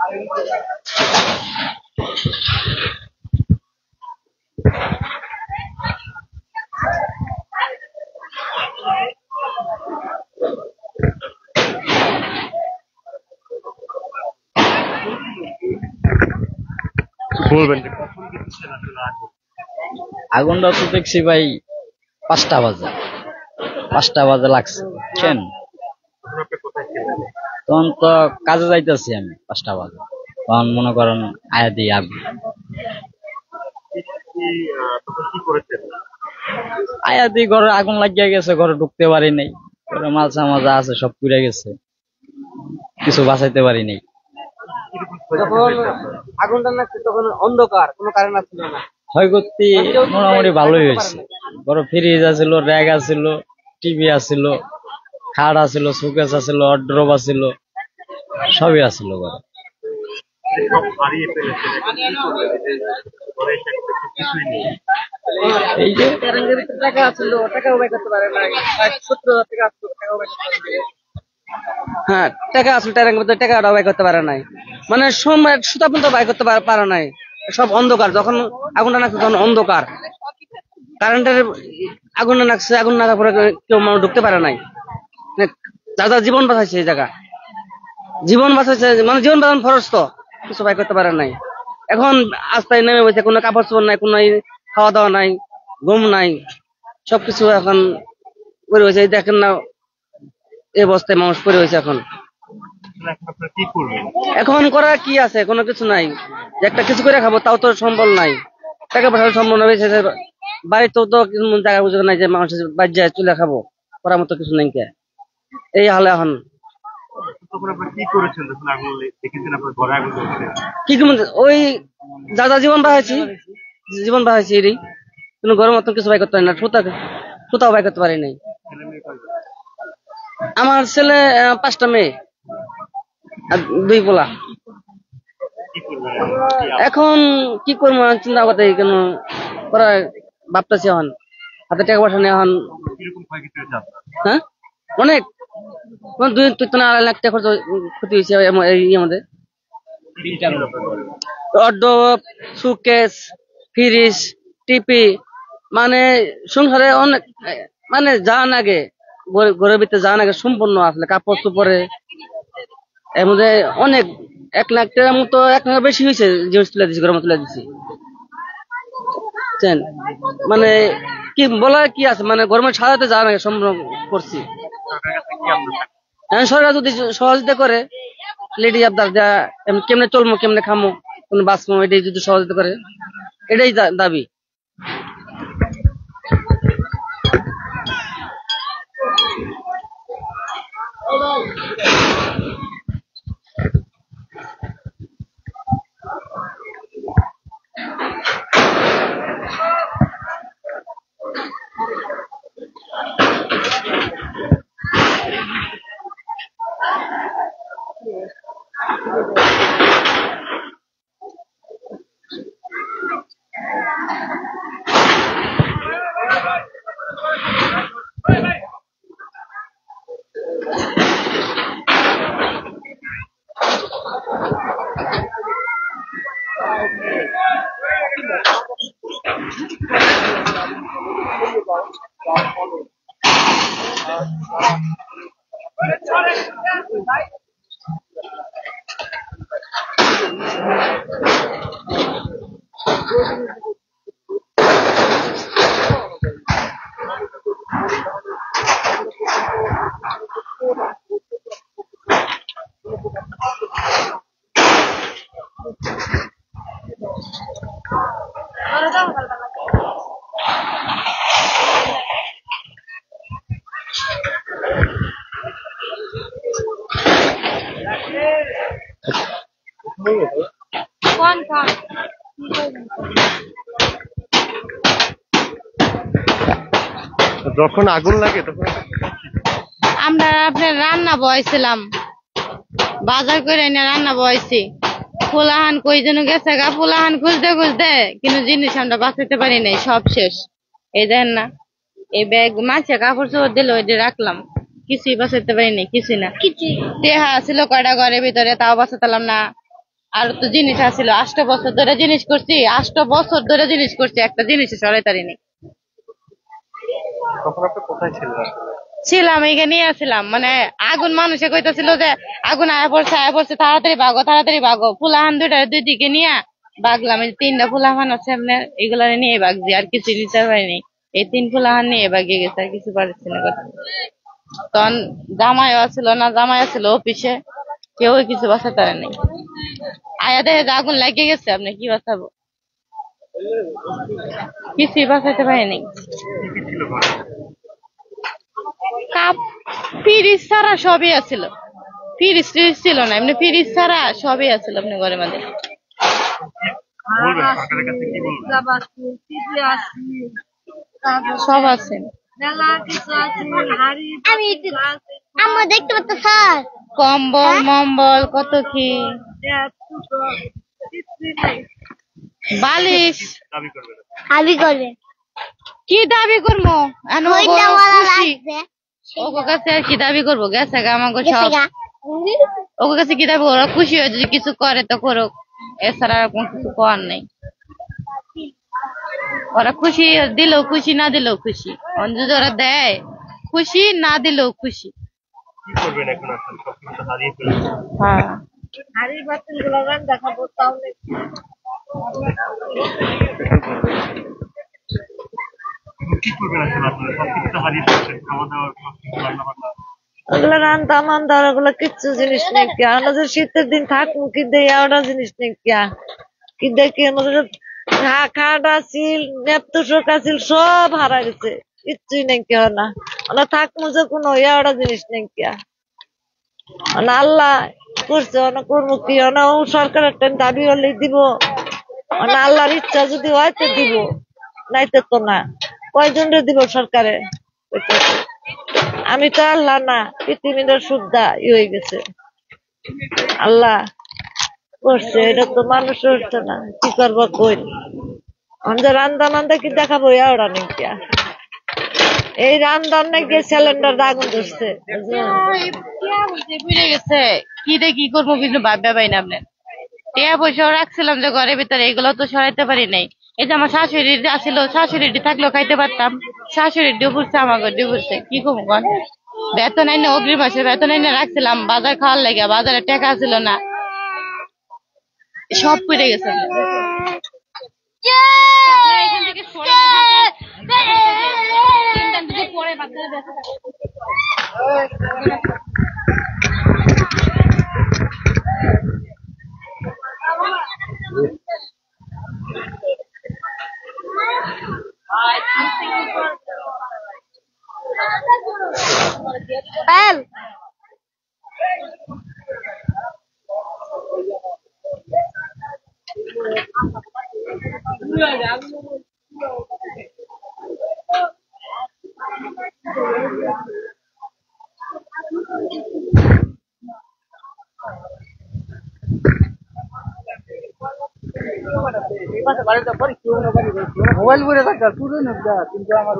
বলবেন যে কখন দেখেছেন আসলে আগুন? আগুনটা তো দেখছি ভাই 5টা বাজে, 5টা বাজে লাগছে বুঝছেন। তখন আপনি কোথায় ছিলেন? তখন তো কাজে যাইতেছি আমি 5টা বাজে, তখন মনে করেন আয়া দিই আগুন। তখন কি করেছেন? আয়া দিই ঘরে আগুন লাগিয়ে গেছে, ঘরে ঢুকতে পারি নাই, ঘরে মাল সামাজা আছে সব পুড়ে গেছে, কিছু বাঁচাইতে পারি নাই। যখন আগুনটা লাগছে তখন অন্ধকার, কোনো কারেন্ট আসছিল না। ক্ষয়ক্ষতি মোটামুটি ভালোই হয়েছে। ঘরে ফ্রিজ আছিল, র্যাক আছিল, টিভি আছিল, খাট আছিল, শোকেস আছিল, ওয়ার্ড্রোব আছিল, সবই আছিল ঘরে। সব হারিয়ে ফেলেছেন, এখন কি করবেন? ঘরে এসে কিছুই নেই। এই যে ট্যাঙ্কের ভিতরে টাকা আছিল, টাকাও বাই করতে পারে নাই। 70,000 টাকা আসলো, টাকাও বাই করতে পারে নাই। হ্যাঁ, টাকা আসলো, ট্যাঙ্কের ভিতরে টাকাও বাই করতে পারে নাই। মানে সময় সুতা পর্যন্ত বাই করতে পারে নাই। সব অন্ধকার, যখন আগুনটা লাগছে তখন অন্ধকার। কারেন্টের আগুনটা লাগছে, আগুন লাগার পরে কেউ মানুষ ঢুকতে পারে নাই। মানে যারা জীবন বাঁচাইছে এই জায়গা, জীবন বাঁচাইছে, মানে জীবন বাঁচানো খরচ তো কিছু বাই করতে পারে নাই। এখন রাস্তায় নেমে বসে, কোনো কাপড় চোপড় নাই, কোনো খাওয়া দাওয়া নাই, ঘুম নাই, সবকিছু এখন পড়ে হয়েছে। দেখেন না এই অবস্থায় মানুষ পড়ে হয়েছে। এখন এখন আপনারা কি করবেন? এখন করার কি আছে? কোনো কিছু নাই। যে একটা কিছু করে খাবো তাও তো সম্ভব নাই, টাকা পয়সা সম্ভব নয়। বাড়িতেও তো জায়গা বুঝে নাই যে মানুষের বাড়ি যায় চলে খাবো, করার মতো কিছু নেই। কে এই হালে এখন তখন আপনারা কি করেছেন যখন আগুন দেখেছেন আপনার ঘরে আগুন জ্বলছে? কি ওই যা জীবন বাঁচাইছি, জীবন বাঁচাইছি এরই, কোনো গরম মতন কিছু বাই করতে পারি না। সুতাও বাই করতে পারি নাই। ছেলে মেয়ে কয়জন? আমার ছেলে 5টা মেয়ে আর 2 পোলা। কি করবেন এখন? এখন কি করবো চিন্তা করতে কেন করা ভাবতেছি। এখন হাতে টাকা পয়সা নেই। এখন কিরকম ক্ষয়ক্ষতি হয়েছে আপনার? হ্যাঁ, অনেক 2-3 লাখ টাকা ক্ষতি হয়েছে এই আমাদের। কি ছিল আপনার ঘরে? ওয়ার্ডরোব, সুটকেস, ফ্রিজ, টিপি, মানে সংসারে অনেক, মানে যা লাগে ঘরের ভিতরে যা লাগে সম্পূর্ণ আসলে কাপড় চোপড়ে এর মধ্যে অনেক 1 লাখ টাকার মতো, 1 লাখ বেশি হয়েছে জিনিস তুলে দিচ্ছি, ঘরের মতো তুলে দিচ্ছি। বুঝছেন? মানে কি বলার কি আছে, মানে গরমের সাজাতে যা লাগে সম্পূর্ণ করছি। সরকারের কাছে কি আপনার? এখন সরকার যদি সহযোগিতা করে, লেডি আবদার দেয়া, কেমনে চলবো, কেমনে খামো, কোন বাঁচবো, এটাই যদি সহযোগিতা করে, এটাই দাবি। যখন আগুন লাগে তখন আমরা আপনার রান্না বসাইছিলাম, বাজার করে এনে রান্না বসাইছি। পোলাহান কই যেন গেছে গা, পোলাহান খুঁজতে খুঁজতে কিন্তু জিনিস আমরা বাঁচাতে পারি নাই, সব শেষ। এই দেখেন না, এই ব্যাগ মাছে কাপড় চোপড় দিল, ওইটা রাখলাম, কিছুই বাঁচাতে পারি নাই, কিছুই না। টেহা ছিল কয়টা ঘরের ভিতরে, তাও বাঁচাতাম না। আর তো জিনিস আছিল 8 বছর ধরে জিনিস করছি, 8 বছর ধরে জিনিস করছি, একটা জিনিস সরাই তারিনি। তখন আপনি কোথায় ছিলেন আসলে? ছিলাম এখানে আসছিলাম, মানে আগুন মানুষে কইতাছিল যে আগুন আয়া পড়ছে তাড়াতাড়ি ভাগো। ফুলাহান দুই দিকে নিয়ে বাগলাম। এই 3টা ফুলাহান আছে আপনার, এগুলা নিয়ে বাগছি, আর কিছু নিতে পারিনি। এই 3 ফুলাহান নিয়ে বাগিয়ে গেছে, আর কিছু পারছি না কথা। তখন জামাইও ছিল না, জামাই ছিল অফিসে, কেউ কিছু বাঁচাতে পারেনি। আয়া দেখে যে আগুন লাগিয়ে গেছে, আপনি কি বাঁচাবো? কিছুই বাঁচাতে পারিনি। কি ছিল ঘরে? কাপ ফ্রিজ ছাড়া সবই আছিল, ফ্রিজ ছিল না, এমনি ফ্রিজ ছাড়া সবই আছিল আপনি ঘরের মধ্যে। বলবেন সরকারের কাছে কি বলবেন? সব আছে। আমরা দেখতে পাচ্ছি স্যার, কম্বল মম্বল কত কি, বালিশ। দাবি করবেন? হাবি করবে কি দাবি করবো? ওইটা বলা লাগবে। ওর কাছে আর কি দাবি করবো? গেছে গা আমাকে গেছে সব। গা। ওর কাছে কি দাবি? ওরা খুশি হয়ে যদি কিছু করে তো করুক, এছাড়া আর কোনো কিছু করার নেই। ওরা খুশি দিলেও খুশি, না দিলেও খুশি। যদি ওরা দেয় খুশি, না দিলেও খুশি। কি করবেন এখন আসলে? সবকিছু তো হারিয়ে ফেলেছেন। হ্যাঁ, এখন কি করবেন আসলে আপনারা? সবকিছু তো হারিয়ে ফেলেছেন, খাওয়া দাওয়া সবকিছু, রান্না বান্না। ওগুলো রান্না মান্দার ওগুলো কিচ্ছু জিনিস নেই কিয়া। আমরা যে শীতের দিন থাকবো কি দেয় ওটা জিনিস নেই কিয়া। কি দেখি আমাদের খাট আছিল, নেপতুষক আছিল, সব হারা গেছে, কিচ্ছুই নেই কেউ না। আমরা থাকবো যে কোনো ওটা জিনিস নেই কিয়া। আল্লাহ করছে অনেক করবো কি ও সরকার একটা দাবি হলেই দিব, আল্লাহর ইচ্ছা যদি হয় তো দিব, নাইতে তো না। কয়জনরে দিব সরকারে? আমি তো আল্লাহ না, পৃথিবীটা শুদ্ধা হয়ে গেছে। আল্লাহ করছে, এটা তো মানুষ হচ্ছে না, কি করবো কই। আমাদের রান্দা মান্দা কি দেখাবো? ওরা নেই কিয়া। এই রান্দার নাকি সিলিন্ডার আগুন ধরছে, বুঝে গেছে কি রে কি করবো কিন্তু ভাববে পাই না আপনার। টিয়া পয়সাও রাখছিলাম যে ঘরের ভিতরে, এগুলো তো সরাইতে পারি নাই। এই যে আমার শাশুড়ি আসছিল, শাশুড়ি থাকলেও খাইতে পারতাম, শাশুড়ি ডুবুরছে, আমাকে ডুবুরছে, কি করবো কন? বেতন আইনে অগ্রিম মাসের বেতন আইনে রাখছিলাম বাজার খাওয়ার লেগে, বাজারে টাকা ছিল না, সব পড়ে গেছে। এখান থেকে সরে পরে মোবাইল করে থাকা শুরু না, কিন্তু আমার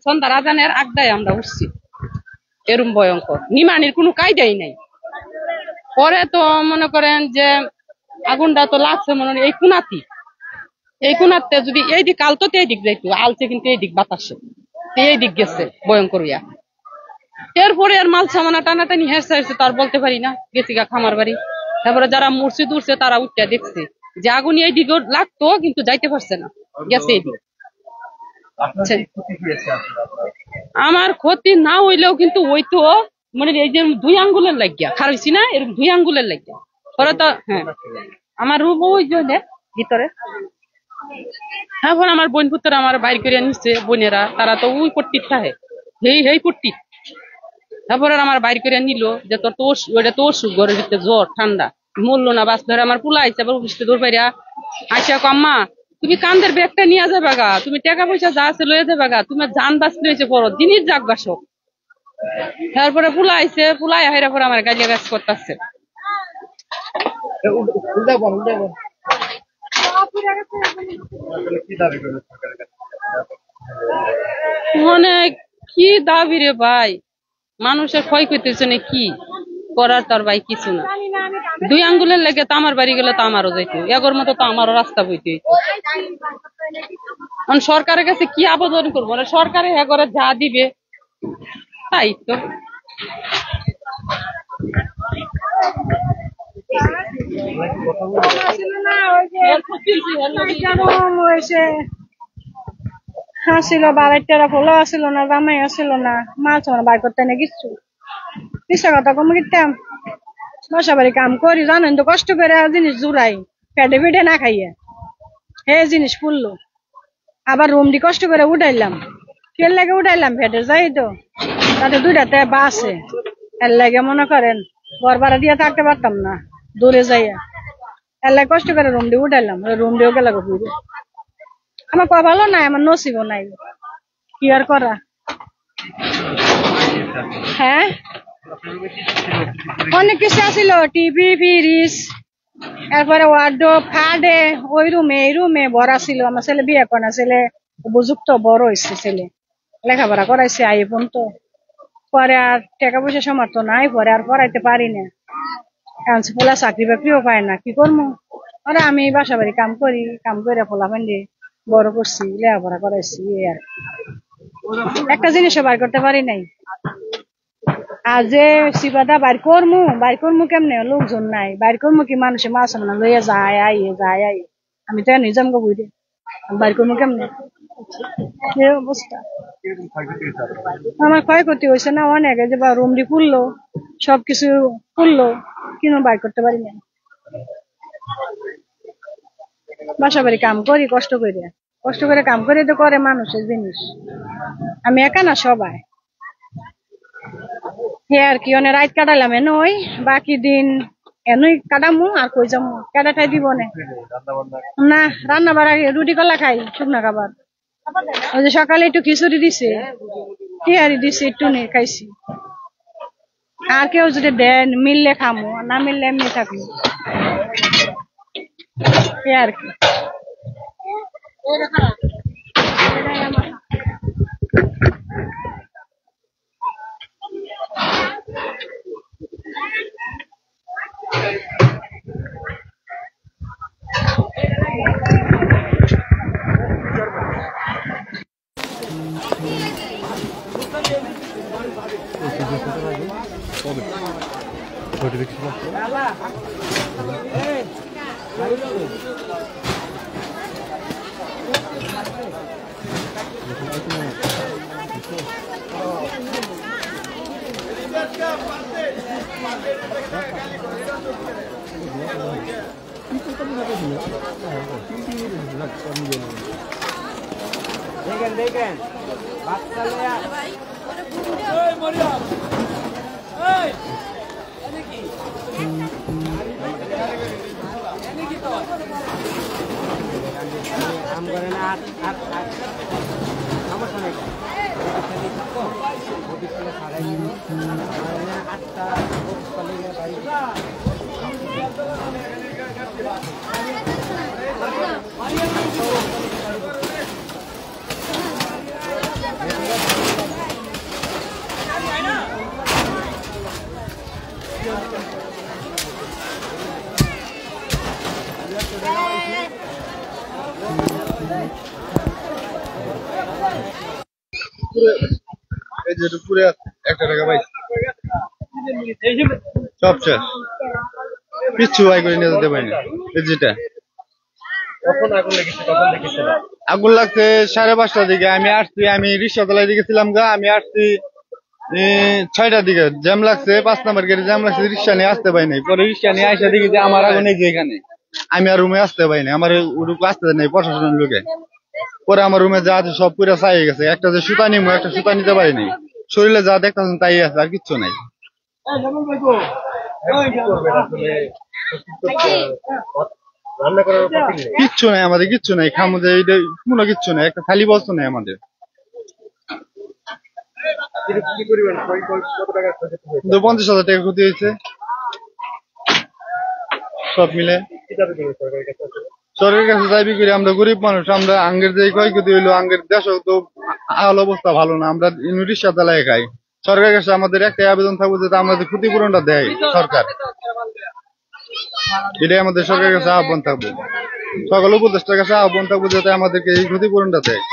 সন্ধ্যার আজানের আগদায় আমরা উঠছি, এরম ভয়ঙ্কর নিমানির কোনো কায়দাই নাই। পরে তো মনে করেন যে আগুনটা তো লাগছে মনে হয় এই কোনাতে যদি এই দিক আলতো তো এই দিক যাইতো, আলছে কিন্তু এই দিক বাতাসে, এই দিক গেছে ভয়ঙ্কর ইয়া। এরপরে আর মাল সামানা টানাটানি হেসে হেসে তার বলতে পারি না, গেছি গা খামার বাড়ি। তারপরে যারা মসজিদ উঠছে তারা উঠতে দেখছে যে আগুন এই দিকে লাগতো কিন্তু যাইতে পারছে না, গেছে এই দিক। আমার ক্ষতি না হইলেও কিন্তু ওই তো মানে এই যে 2 আঙ্গুলের লাগিয়া খারাইছি না, এরকম 2 আঙ্গুলের লাগিয়া পরে তো। হ্যাঁ, আমার রুম ওই জন্য ভিতরে এখন আমার বোন পুত্র আমার বাইর করে নিচ্ছে বোনেরা, তারা তো ওই পট্টির থাকে, হেই পট্টি। তারপরে আমার বাইর করে নিল যে তোর তো ওইটা তো অসুখ, ঘরের ভিতরে জ্বর ঠান্ডা, মরলো না বাঁচলো। আমার পোলা আইসে আবার অফিসে দৌড় পাইরা আইসা আম্মা তুমি কান্দের ব্যাগটা নিয়ে যাবে গা, তুমি টাকা পয়সা যা আছে লয়ে যাবে গা, তোমার জান বাঁচতে হয়েছে পর জিনিস যাক গা সব। তারপরে পোলা আইসে, পোলা আইরা পরে আমার গালিয়া গাছ করতেছে। মানে কি দাবি রে ভাই, মানুষের ক্ষয়ক্ষতির জন্য কি করার তোর ভাই কিছু না। 2 আঙ্গুলের লেগে তো আমার বাড়ি গেলে তো আমারও যাইতো, এগোর মতো তো আমারও রাস্তা বইতে হইতো। সরকারের কাছে কি আবেদন করবো, সরকারে এগোরে যা দিবে তাই তো। আসিল বাড়াইটারা ফলো আসিল না, জামাই আসিল না, মাছ বার করতে না কিচ্ছু। মিশা কথা কম কিতাম, বাসা বাড়ি কাম করি জানেন তো, কষ্ট করে জিনিস জুড়াই পেটে পেটে না খাইয়া হে জিনিস ফুললো। আবার রুম দি কষ্ট করে উঠাইলাম, ফের লাগে উঠাইলাম, পেটে যাই তো তাতে 2টাতে বাসে, এর লাগে মনে করেন ঘর ভাড়া দিয়ে থাকতে পারতাম না, দূরে যাইয়া এর লাগে কষ্ট করে রুম দিয়ে উঠাইলাম। রুম দিয়েও গেল ঘুরে, আমার কপালও নাই, আমার নসিবও নাই, কি আর করা। হ্যাঁ অনেক কিছু আছিল, টিভি ফ্রিজ, এরপরে ওয়ার্ডরোব খাটে, ওই রুমে এই রুমে ভরা ছিল। আমার ছেলে বিয়ে করা, ছেলে উপযুক্ত বড় হয়েছে, ছেলে লেখাপড়া করাইছে আইফোন তো, পরে আর টাকা পয়সা সামর্থ্য নাই, পরে আর পড়াইতে পারি না। এখন পোলা চাকরি বাকরিও পায় না, কি করবো। আরে আমি বাসা বাড়ি কাম করি, কাম করে পোলা ফেন্ডে বড় করছি, লেখাপড়া করাইছি, এই আর একটা জিনিসও বার করতে পারি নাই। আর যে সিবাদা বাইর করমু কেমনে, লোকজন নাই, বাইর করমু কি মানুষে মাছ না লইয়া যায় আই, আমি তো নিজাম গো বুঝে বাইর করমু কেমনে, এই অবস্থা। আমার ক্ষয়ক্ষতি হয়েছে না অনেক, যে বা রুম দি খুললো, সবকিছু খুললো, কিন্তু বাইর করতে পারি না। বাসা বাড়ি কাম করি কষ্ট করে কাম করে তো করে মানুষের জিনিস, আমি একা না সবাই। আর কি অনেক রাত কাটালাম ওই বাকি দিন এনই কাটামু, আর কই যামু, কাটাটাই দিব না রান্না বাড়া রুটি কলা খাই, শুকনা খাবার। ওই যে সকালে একটু খিচুড়ি দিছে, টিয়ারি দিছে, একটু নিয়ে খাইছি। আর কেউ যদি দেন মিললে খামু, না মিললে এমনি থাকবো, আর কি। দেখেন এই যে পুরে 1 টাকা পাইছি, সব শেষ, কিচ্ছু আই করে নিয়ে যেতে পারি না। এই যেটা আগুন লাগছে 5:30টার দিকে, আমি আসছি, আমি রিক্সা চালাই দিকেছিলাম গা, আমি আসছি 6টার দিকে, জ্যাম লাগছে, 5 নাম্বার গেটে জ্যাম লাগছে, রিক্সা নিয়ে আসতে পারি নাই। পরে রিক্সা নিয়ে আসা দেখি যে আমার আগুন এই যে এখানে আমি আর রুমে আসতে পারি না, আমার আসতে নেই প্রশাসনের লোকে। পরে আমার রুমে যা আছে সব পুরো ছাই হয়ে গেছে, একটা যে সুতা নিবো একটা সুতা নিতে পারিনি, শরীরে যা দেখতেছেন তাই আছে, আর কিচ্ছু নাই। কিচ্ছু নাই আমাদের, কিচ্ছু নাই খামো যে এইটা কোনো কিচ্ছু নাই, একটা খালি বস্তু নাই আমাদের। 50,000 টাকা ক্ষতি হয়েছে সব মিলে। সরকারের কাছে চাইবি করি, আমরা গরিব মানুষ, আমরা আঙ্গের যে ক্ষয়ক্ষতি হইলো, আঙ্গের দেশ তো হাল অবস্থা ভালো না, আমরা রিক্সা চালায় খাই। সরকারের কাছে আমাদের একটাই আবেদন থাকবো যে আমাদের ক্ষতিপূরণটা দেয় সরকার, এটাই আমাদের সরকারের কাছে আহ্বান থাকবো, সকল উপদেষ্টার কাছে আহ্বান থাকবো যাতে আমাদেরকে এই ক্ষতিপূরণটা দেয়।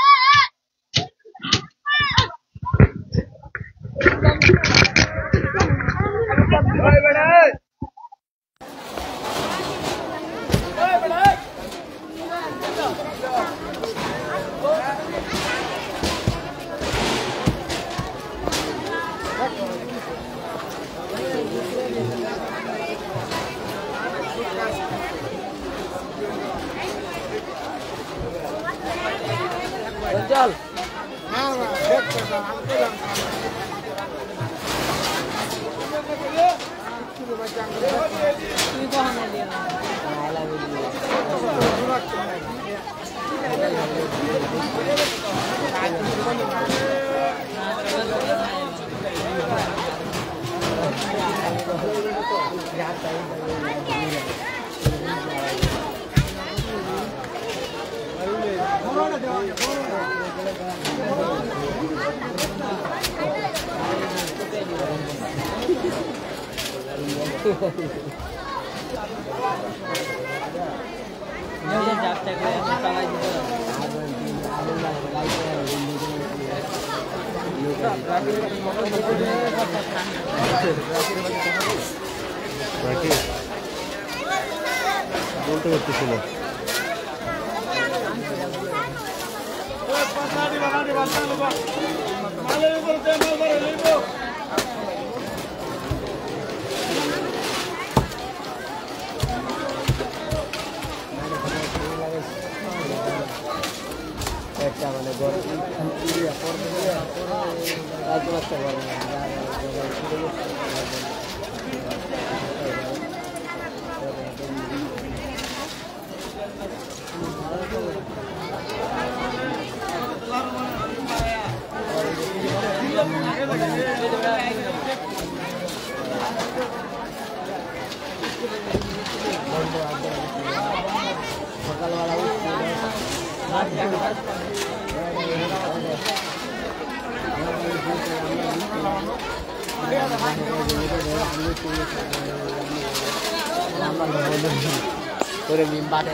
বলতে পারতেছিল একটা মানে করে মিম্বাটা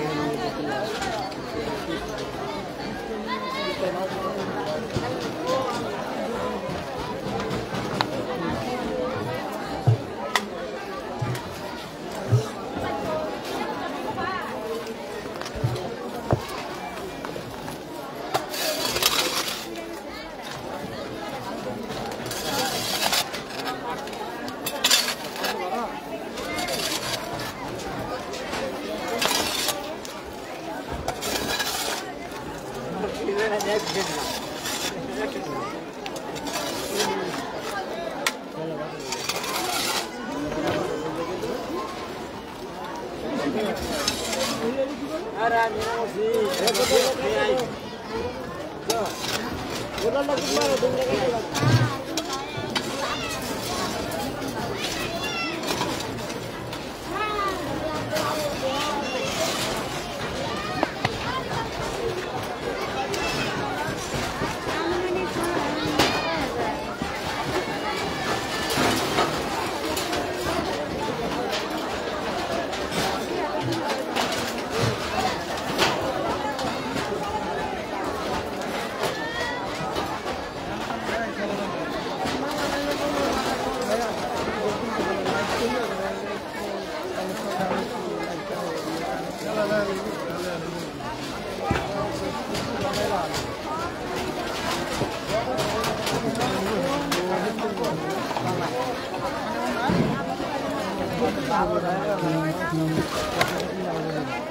Thank you.